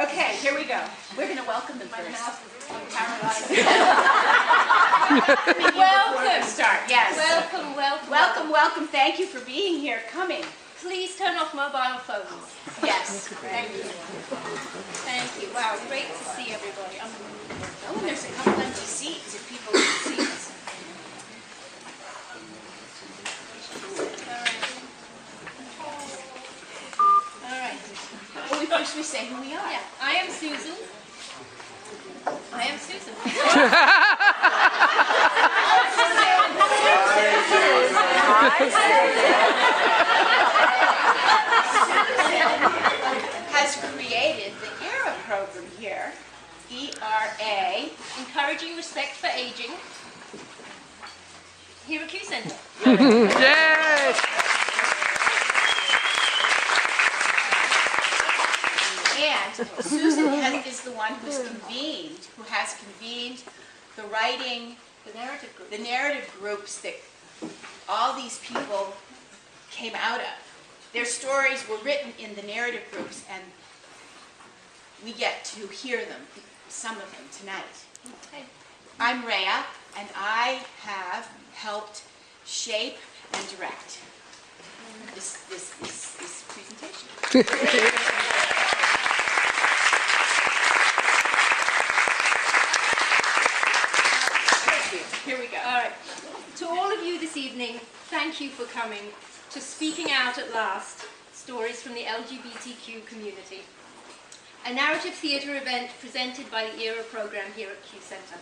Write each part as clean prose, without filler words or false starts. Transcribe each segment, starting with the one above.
Okay, here we go. We're going to welcome them first. Welcome. Start. Yes. Welcome, welcome. Welcome, welcome. Thank you for being here, coming. Please turn off mobile phones. Yes. Thank you. Thank you. Wow, great to see everybody. Oh, and there's a couple empty seats if people need seats. All right. Well, first we say who we are. Yeah, I am Susan. I am Susan. Has created the ERA program here. ERA. Encouraging respect for aging. Here at Q Center. Yay! And Susan is the one who has convened the writing, the narrative groups that all these people came out of. Their stories were written in the narrative groups, and we get to hear them, some of them, tonight. Okay. I'm Rhea, and I have helped shape and direct this presentation. Here we go. All right. To all of you this evening, thank you for coming to Speaking Out at Last, Stories from the LGBTQ Community, a narrative theatre event presented by the ERA program here at Q Center.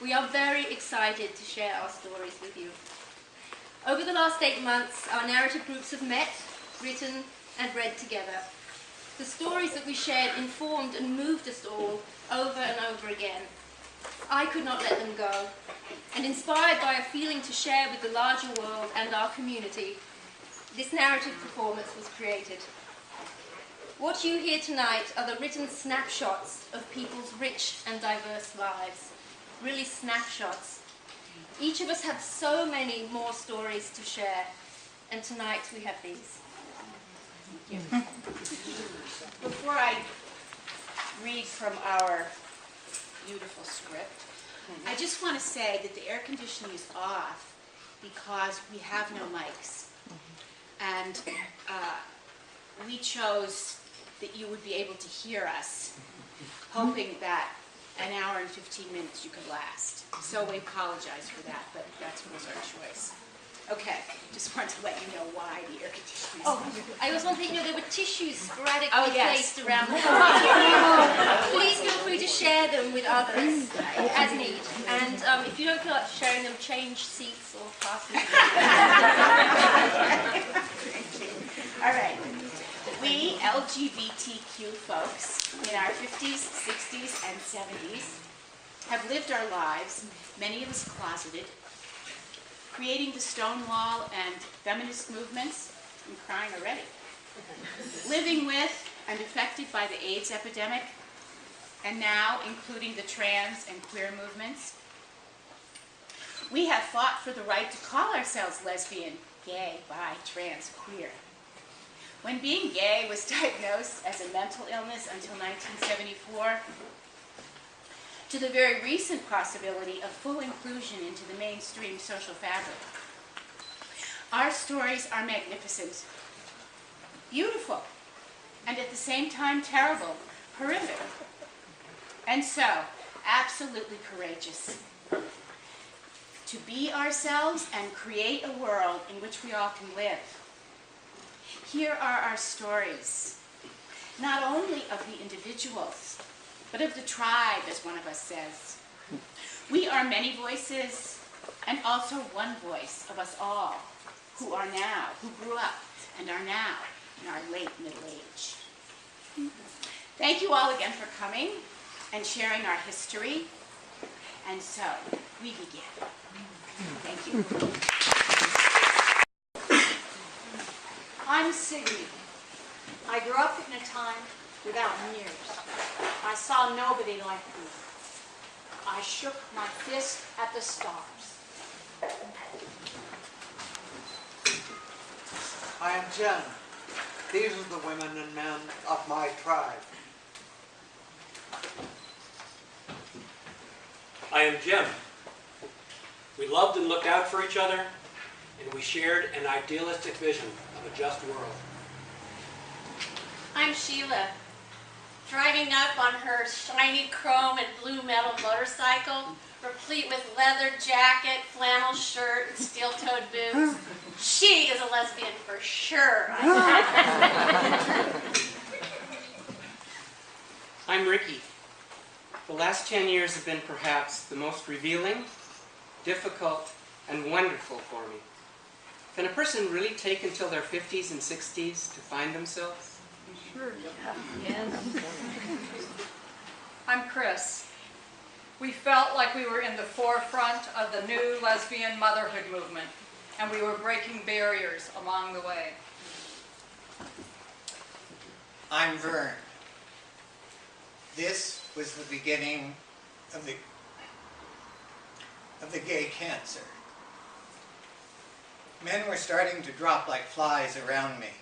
We are very excited to share our stories with you. Over the last 8 months, our narrative groups have met, written, and read together. The stories that we shared informed and moved us all over and over again. I could not let them go, and inspired by a feeling to share with the larger world and our community, this narrative performance was created. What you hear tonight are the written snapshots of people's rich and diverse lives. Really snapshots. Each of us have so many more stories to share, and tonight we have these. Before I read from our beautiful script, I just want to say that the air conditioning is off because we have no mics. And we chose that you would be able to hear us, hoping that an hour and 15 minutes you could last. So we apologize for that, but that was our choice. Okay, just wanted to let you know why the air conditioning is off. I was wondering, there were tissues sporadically yes. placed around the room. Please feel free to share them with others as need. And if you don't feel like sharing them, change seats or pass them. All right. We LGBTQ folks in our 50s, 60s, and 70s have lived our lives, many of us closeted, creating the Stonewall and feminist movements. I'm crying already. Living with and affected by the AIDS epidemic, and now including the trans and queer movements. We have fought for the right to call ourselves lesbian, gay, bi, trans, queer. When being gay was diagnosed as a mental illness until 1974, to the very recent possibility of full inclusion into the mainstream social fabric. Our stories are magnificent, beautiful, and at the same time terrible, horrific, and so absolutely courageous. To be ourselves and create a world in which we all can live. Here are our stories, not only of the individuals, but of the tribe, as one of us says. We are many voices, and also one voice of us all, who are now, who grew up, and are now in our late middle age. Thank you all again for coming and sharing our history. And so, we begin. Thank you. I'm Siggy. I grew up in a time without mirrors. I saw nobody like me. I shook my fist at the stars. I am Jen. These are the women and men of my tribe. I am Jim. We loved and looked out for each other, and we shared an idealistic vision of a just world. I'm Sheila. Driving up on her shiny chrome and blue metal motorcycle, replete with leather jacket, flannel shirt, and steel-toed boots. She is a lesbian for sure. I'm Ricky. The last 10 years have been perhaps the most revealing, difficult, and wonderful for me. Can a person really take until their 50s and 60s to find themselves? I'm Chris. We felt like we were in the forefront of the new lesbian motherhood movement, and we were breaking barriers along the way. I'm Vern. This was the beginning of the gay cancer. Men were starting to drop like flies around me.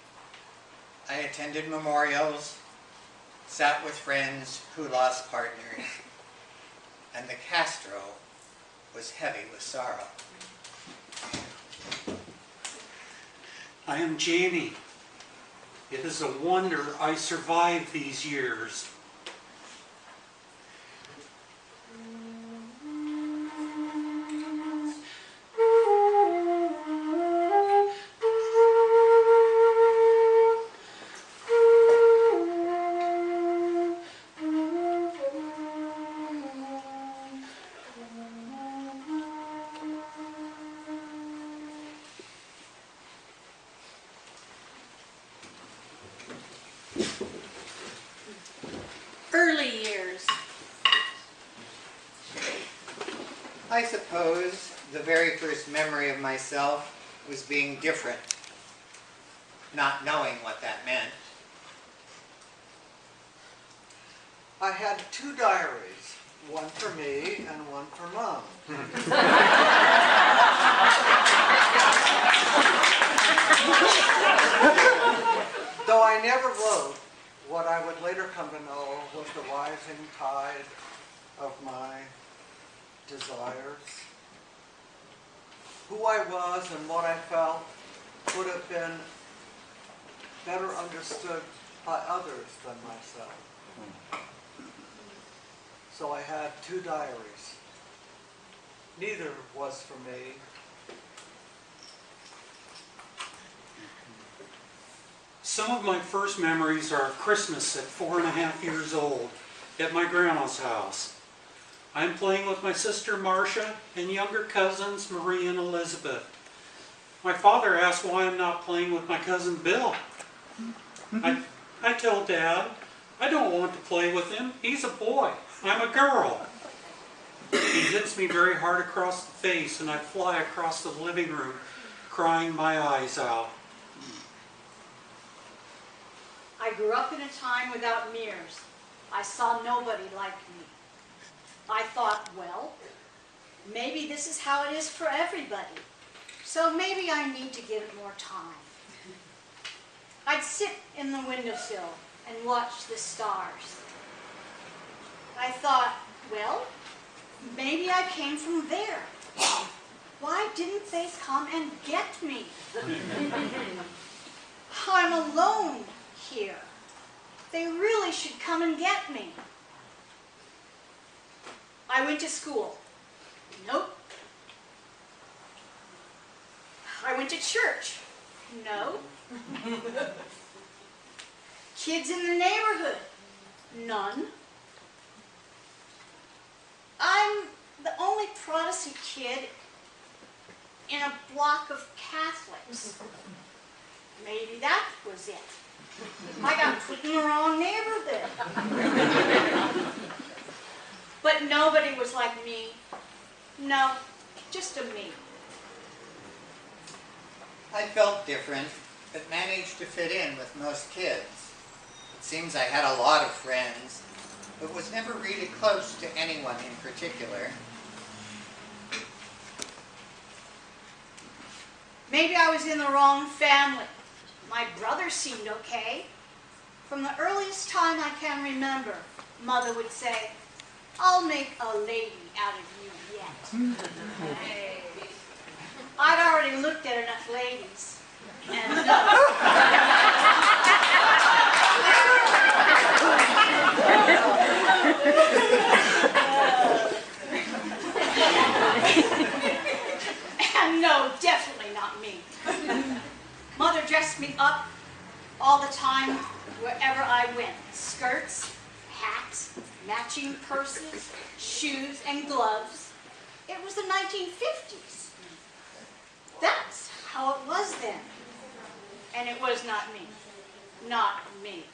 I attended memorials, sat with friends who lost partners, and the Castro was heavy with sorrow. I am Jamie. It is a wonder I survived these years. Early years. I suppose the very first memory of myself was being different, not knowing what that meant. I had 2 diaries, one for me and one for Mom. Though I never wrote, what I would later come to know was the rising tide of my desires. Who I was and what I felt would have been better understood by others than myself. So I had 2 diaries. Neither was for me. Some of my first memories are of Christmas at 4.5 years old at my grandma's house. I'm playing with my sister Marcia and younger cousins Marie and Elizabeth. My father asked why I'm not playing with my cousin Bill. I tell Dad, I don't want to play with him. He's a boy. I'm a girl. He hits me very hard across the face and I fly across the living room crying my eyes out. I grew up in a time without mirrors. I saw nobody like me. I thought, well, maybe this is how it is for everybody. So maybe I need to give it more time. I'd sit in the windowsill and watch the stars. I thought, well, maybe I came from there. Why didn't they come and get me? I'm alone here. They really should come and get me. I went to school. Nope. I went to church. No. Kids in the neighborhood. None. I'm the only Protestant kid in a block of Catholics. Maybe that was it. I got put in the wrong neighborhood. But nobody was like me. No, just a me. I felt different, but managed to fit in with most kids. It seems I had a lot of friends, but was never really close to anyone in particular. Maybe I was in the wrong family. My brother seemed okay. From the earliest time I can remember, Mother would say, "I'll make a lady out of you yet." I'd already looked at enough ladies, and and no, definitely not me. Mother dressed me up all the time, wherever I went. Skirts, hats, matching purses, shoes, and gloves. It was the 1950s. That's how it was then. And it was not me. Not me.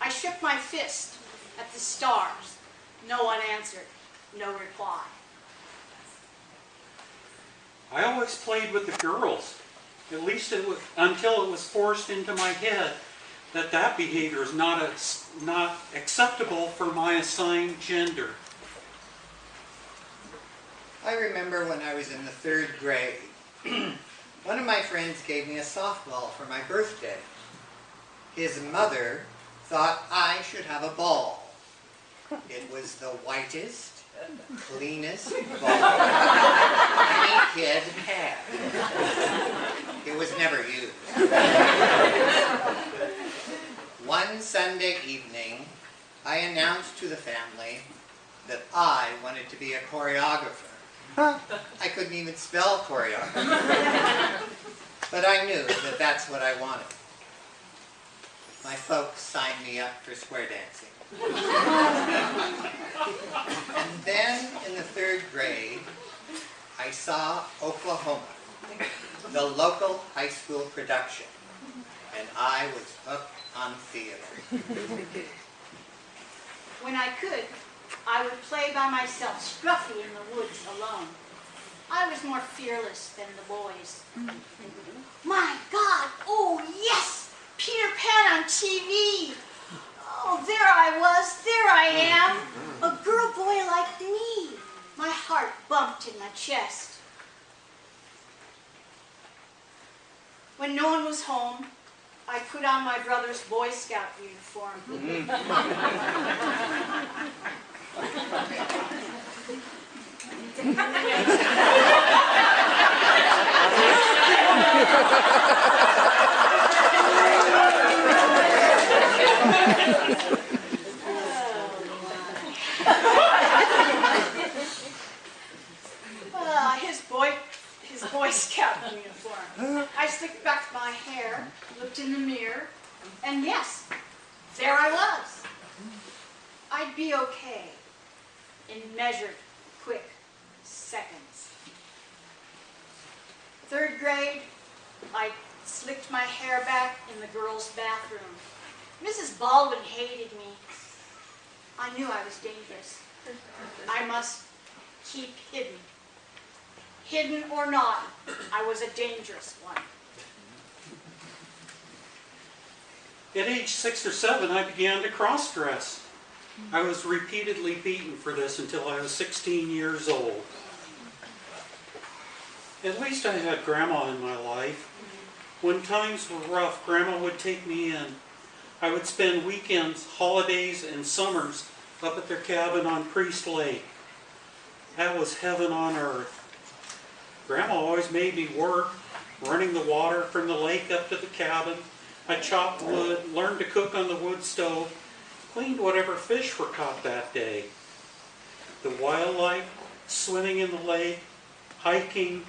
I shook my fist at the stars. No one answered. No reply. I always played with the girls. At least until it was forced into my head that that behavior is not acceptable for my assigned gender. I remember when I was in the 3rd grade, one of my friends gave me a softball for my birthday. His mother thought I should have a ball. It was the whitest, cleanest ball any kid had. It was never used. One Sunday evening, I announced to the family that I wanted to be a choreographer. I couldn't even spell choreographer. But I knew that that's what I wanted. My folks signed me up for square dancing. And then in the 3rd grade, I saw Oklahoma, the local high school production, and I was hooked on theater. When I could, I would play by myself, scruffy in the woods alone. I was more fearless than the boys. My God, oh yes, Peter Pan on TV. Oh, there I was, there I am, a girl boy like me. My heart bumped in my chest. When no one was home, I put on my brother's Boy Scout uniform. His Boy Scout uniform. I slicked back my hair, looked in the mirror, and yes, there I was. I'd be okay in measured, quick seconds. 3rd grade, I slicked my hair back in the girls' bathroom. Mrs. Baldwin hated me. I knew I was dangerous. I must keep hidden. Hidden or not, I was a dangerous one. At age 6 or 7, I began to cross-dress. I was repeatedly beaten for this until I was 16 years old. At least I had Grandma in my life. When times were rough, Grandma would take me in. I would spend weekends, holidays, and summers up at their cabin on Priest Lake. That was heaven on earth. Grandma always made me work, running the water from the lake up to the cabin. I chopped wood, learned to cook on the wood stove, cleaned whatever fish were caught that day. The wildlife, swimming in the lake, hiking,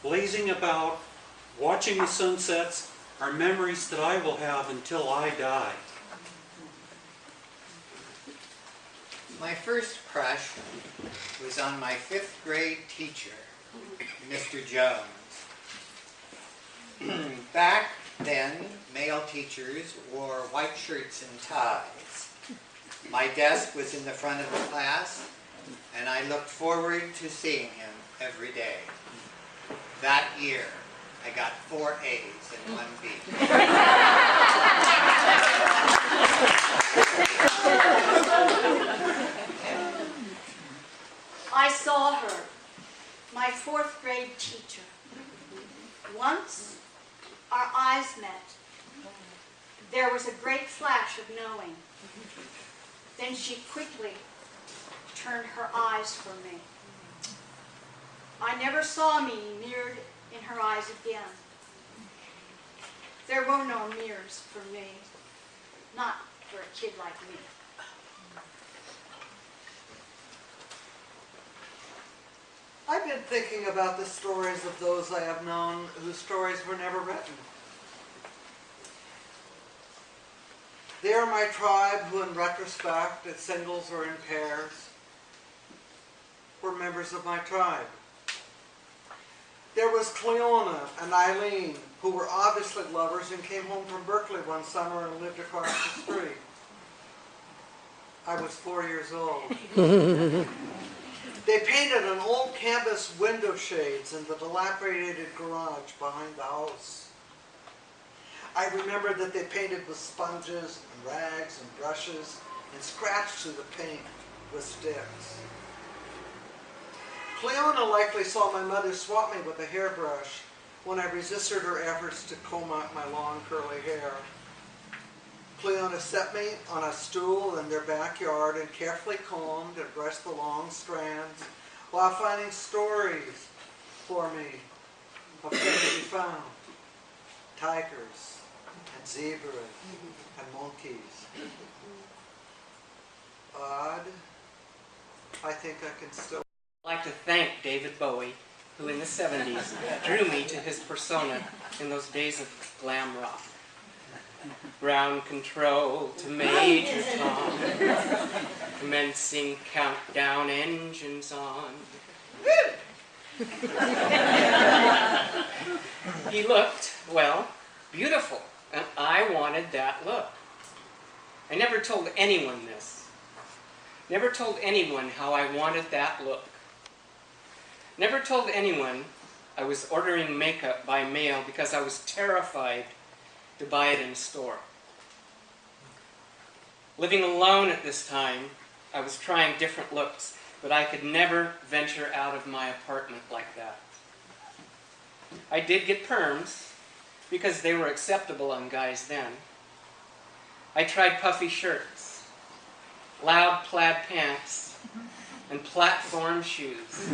lazing about, watching the sunsets are memories that I will have until I die. My first crush was on my 5th grade teacher, Mr. Jones. Back then, male teachers wore white shirts and ties. My desk was in the front of the class, and I looked forward to seeing him every day. That year, I got 4 A's and 1 B. I saw her, my 4th grade teacher. Once, our eyes met, There was a great flash of knowing. Then she quickly turned her eyes from me. I never saw me mirrored in her eyes again. There were no mirrors for me, not for a kid like me. I've been thinking about the stories of those I have known whose stories were never written. They are my tribe who, in retrospect, in singles or in pairs, were members of my tribe. There was Cleona and Eileen, who were obviously lovers and came home from Berkeley one summer and lived across the street. I was 4 years old. They painted an old canvas window shades in the dilapidated garage behind the house. I remember that they painted with sponges and rags and brushes and scratched through the paint with sticks. Cleona likely saw my mother swat me with a hairbrush when I resisted her efforts to comb out my long curly hair. Cleona set me on a stool in their backyard and carefully combed and brushed the long strands while finding stories for me of things she found. Tigers and zebras and monkeys. Odd. I think I can still... I'd like to thank David Bowie, who in the 70s drew me to his persona in those days of glam rock. Ground control to Major Tom, commencing countdown, engines on. He looked, well, beautiful, and I wanted that look. I never told anyone this. Never told anyone how I wanted that look. Never told anyone I was ordering makeup by mail because I was terrified to buy it in store. Living alone at this time, I was trying different looks, but I could never venture out of my apartment like that. I did get perms, because they were acceptable on guys then. I tried puffy shirts, loud plaid pants, and platform shoes.